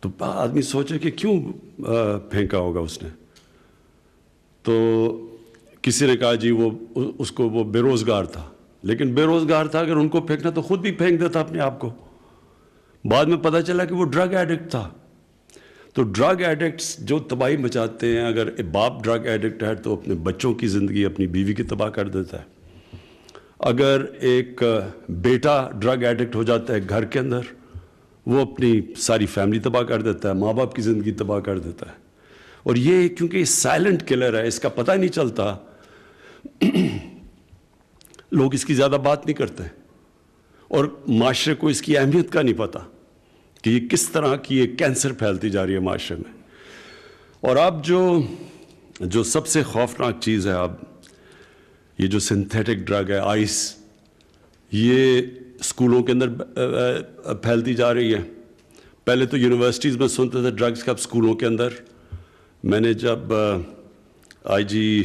تو آدمی سوچے کہ کیوں پھینکا ہوگا اس نے. تو کسی نے کہا جی وہ اس کو وہ بے روزگار تھا. لیکن بے روزگار تھا اگر ان کو پھینکنا تو خود بھی پھینک دیتا اپنے آپ کو. بعد میں پتہ چلا کہ وہ ڈرگ ایڈکٹ تھا. تو ڈرگ ایڈکٹس جو تباہی مچاتے ہیں, اگر باپ ڈرگ ایڈکٹ ہے تو اپنے بچوں کی زندگی, اپنی بیوی کی تباہ کر دیتا ہے. اگر ایک بیٹا ڈرگ ایڈکٹ ہو جاتا ہے گھر کے اندر, وہ اپنی ساری فیملی تباہ کر دیتا ہے, ماں باپ کی زندگی تباہ کر دیتا ہے. اور یہ کیونکہ یہ سائلنٹ کلر ہے, اس کا پتہ نہیں چلتا, لوگ اس کی زیادہ بات نہیں کرتے, اور معاشرے کو اس کی اہمیت کا نہیں پتہ کہ یہ کس طرح کی یہ کینسر پھیلتی جا رہی ہے معاشرے میں. اور اب جو سب سے خوفناک چیز ہے, اب یہ جو سنتھیٹک ڈرگ ہے, آئس, یہ اسکولوں کے اندر پھیلتی جا رہی ہے. پہلے تو یونیورسٹیز میں سنتے تھے ڈرگس کا, اب اسکولوں کے اندر. میں نے جب آئی جی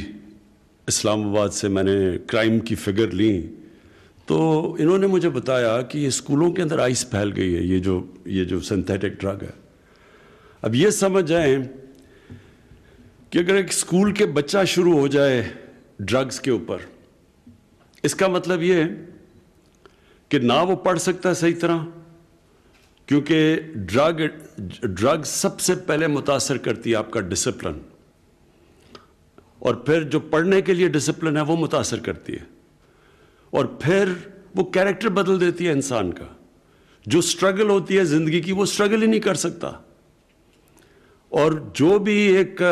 اسلام آباد سے میں نے کرائم کی فگر لی, تو انہوں نے مجھے بتایا کہ یہ اسکولوں کے اندر آئس پھیل گئی ہے, یہ جو سنتھیٹک ڈرگ ہے. اب یہ سمجھ جائیں کہ اگر ایک اسکول کے بچہ شروع ہو جائے ڈرگس کے اوپر, اس کا مطلب یہ کہ نہ وہ پڑھ سکتا ہے صحیح طرح, کیونکہ ڈرگ سب سے پہلے متاثر کرتی ہے آپ کا ڈسپلن, اور پھر جو پڑھنے کے لیے ڈسپلن ہے وہ متاثر کرتی ہے, اور پھر وہ کیریکٹر بدل دیتی ہے انسان کا. جو سٹرگل ہوتی ہے زندگی کی, وہ سٹرگل ہی نہیں کر سکتا. اور جو بھی ایک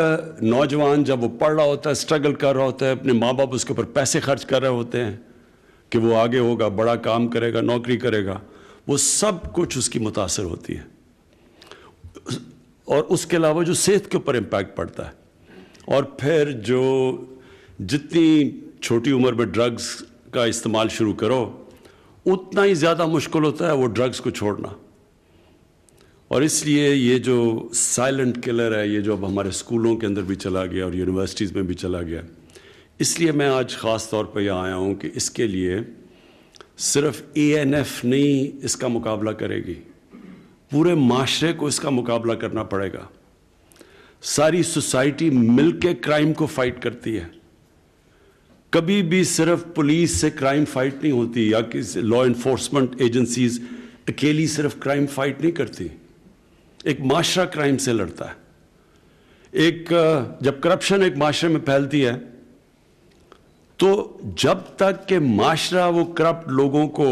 نوجوان جب وہ پڑھ رہا ہوتا ہے, سٹرگل کر رہا ہوتا ہے, اپنے ماں باپ اس کے اوپر پیسے خرچ کر رہے ہوتے ہیں کہ وہ آگے ہوگا, بڑا کام کرے گا, نوکری کرے گا, وہ سب کچھ اس کی متاثر ہوتی ہے. اور اس کے علاوہ جو صحت کے اوپر امپیکٹ پڑتا ہے, اور پھر جو جتنی چھوٹی عمر میں ڈرگز کا استعمال شروع کرو, اتنا ہی زیادہ مشکل ہوتا ہے وہ ڈرگز کو چھوڑنا. اور اس لیے یہ جو سائلنٹ کلر ہے, یہ جو اب ہمارے اسکولوں کے اندر بھی چلا گیا اور یونیورسٹیز میں بھی چلا گیا, اس لیے میں آج خاص طور پہ یہاں آیا ہوں کہ اس کے لیے صرف ANF نہیں اس کا مقابلہ کرے گی, پورے معاشرے کو اس کا مقابلہ کرنا پڑے گا. ساری سوسائٹی مل کے کرائم کو فائٹ کرتی ہے. کبھی بھی صرف پولیس سے کرائم فائٹ نہیں ہوتی, یا کسی لا انفورسمنٹ ایجنسیز اکیلی صرف کرائم فائٹ نہیں کرتی. ایک معاشرہ کرائم سے لڑتا ہے. جب کرپشن ایک معاشرے میں پھیلتی ہے, تو جب تک کہ معاشرہ وہ کرپٹ لوگوں کو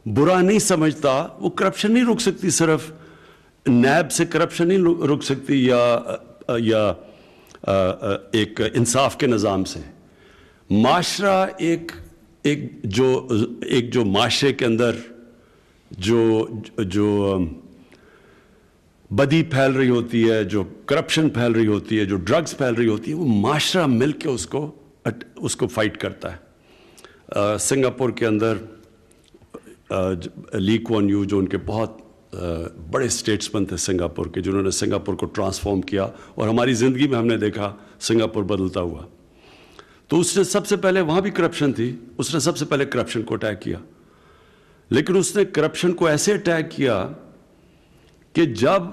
برا نہیں سمجھتا, وہ کرپشن نہیں رک سکتی. صرف نیب سے کرپشن نہیں رک سکتی, یا ایک انصاف کے نظام سے. معاشرہ ایک جو معاشرے کے اندر جو بدی پھیل رہی ہوتی ہے, جو کرپشن پھیل رہی ہوتی ہے, جو ڈرگز پھیل رہی ہوتی ہے, وہ معاشرہ مل کے اس کو فائٹ کرتا ہے. سنگاپور کے اندر لی کوان یو, جو ان کے بہت بڑے اسٹیٹسمین تھے سنگاپور کے, جنہوں نے سنگاپور کو ٹرانسفارم کیا, اور ہماری زندگی میں ہم نے دیکھا سنگاپور بدلتا ہوا. تو اس نے سب سے پہلے, وہاں بھی کرپشن تھی, اس نے سب سے پہلے کرپشن کو اٹیک کیا. لیکن اس نے کرپشن کو ایسے اٹیک کیا کہ جب